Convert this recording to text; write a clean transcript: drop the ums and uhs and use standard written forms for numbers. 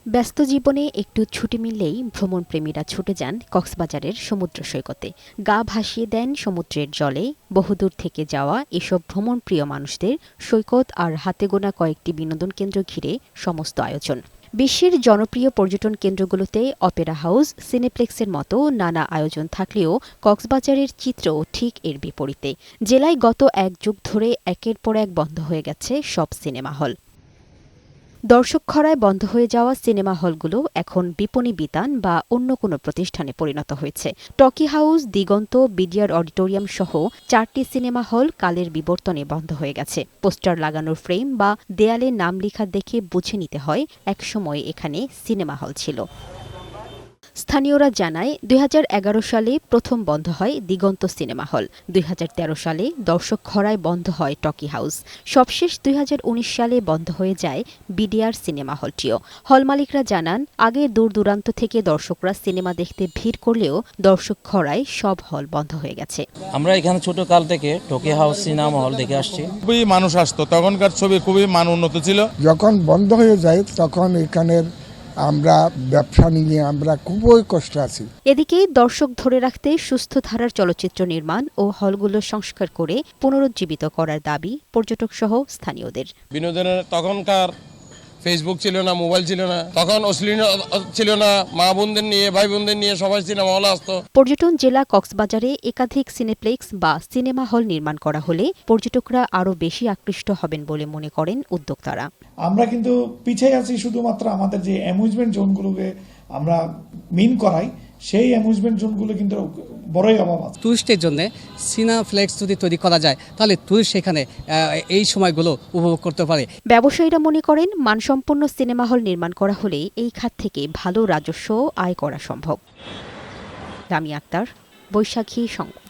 ব্যস্ত জীবনে একটু ছুটি মিললেই ভ্রমণপ্রেমীরা ছুটে যান কক্সবাজারের সমুদ্র সৈকতে। গা ভাসিয়ে দেন সমুদ্রের জলে। বহুদূর থেকে যাওয়া এসব ভ্রমণপ্রিয় মানুষদের সৈকত আর হাতে গোনা কয়েকটি বিনোদন কেন্দ্র ঘিরে সমস্ত আয়োজন। বিশ্বের জনপ্রিয় পর্যটন কেন্দ্রগুলোতে অপেরা হাউস, সিনেপ্লেক্সের মতো নানা আয়োজন থাকলেও কক্সবাজারের চিত্র ঠিক এর বিপরীতে। জেলায় গত এক যুগ ধরে একের পর এক বন্ধ হয়ে গেছে সব সিনেমা হল। দর্শক খরায় বন্ধ হয়ে যাওয়া সিনেমা হলগুলো এখন বিপণী বিতান বা অন্য কোনো প্রতিষ্ঠানে পরিণত হয়েছে। টকি হাউস, দিগন্ত, বিডিআর অডিটোরিয়াম সহ 4টি সিনেমা হল কালের বিবর্তনে বন্ধ হয়ে গেছে। পোস্টার লাগানোর ফ্রেম বা দেয়ালে নাম লেখা দেখে বুঝে নিতে হয় একসময় এখানে সিনেমা হল ছিল। স্থানীয়রা জানায় 2011 সালে প্রথম বন্ধ হয় দিগন্ত সিনেমা হল। 2013 সালে দর্শক খরায় বন্ধ হয় টকি হাউস। সবশেষ 2019 সালে বন্ধ হয়ে যায় বিডিআর সিনেমা হলটিও। হল মালিকরা জানান, আগে দূর দূরান্ত থেকে দর্শকরা সিনেমা দেখতে ভিড় করলেও দর্শক খরায় সব হল বন্ধ হয়ে গেছে। আমরা এখানে ছোট কাল থেকে টকি হাউস সিনেমা হল দেখে আসছি। খুবই মানুষ আসতো, তখনকার ছবি খুবই মান উন্নত ছিল। যখন বন্ধ হয়ে যায় তখন এখানের আমরা ব্যবসা নিয়ে আমরা খুবই কষ্ট আছি। এদিকে দর্শক ধরে রাখতে সুস্থ ধারার চলচ্চিত্র নির্মাণ ও হলগুলো সংস্কার করে পুনরুজ্জীবিত করার দাবি পর্যটক সহ স্থানীয়দের। বিনোদনের তখনকার ফেসবুক ছিল না, মোবাইল ছিল না, তখন অশ্লীলতা ছিল না। মা বোনদের নিয়ে, ভাই বোনদের নিয়ে সবাই সিনেমা হলে আসতো। পর্যটন জেলা কক্সবাজারে একাধিক সিনেপ্লেক্স বা সিনেমা হল নির্মাণ করা হলে পর্যটকরা আরও বেশি আকৃষ্ট হবেন বলে মনে করেন উদ্যোক্তারা। আমরা কিন্তু পিছিয়ে আছি শুধুমাত্র আমাদের যে অ্যামিউজমেন্ট জোনগুলোকে আমরা মিন করাই, সেই অ্যামিউজমেন্ট জোনগুলো কিন্তু বড়ই অভাব আছে। টুরিস্টের জন্য সিনেপ্লেক্স যদি তৈরি করা যায় তাহলে টুরিস্ট সেখানে এই সময়গুলো উপভোগ করতে পারে। ব্যবসায়ীরা মনে করেন, মানসম্পন্ন সিনেমা হল নির্মাণ করা হলে এই খাত থেকে ভালো রাজস্ব আয় করা সম্ভব। রামি আক্তার, বৈশাখী সংবাদ।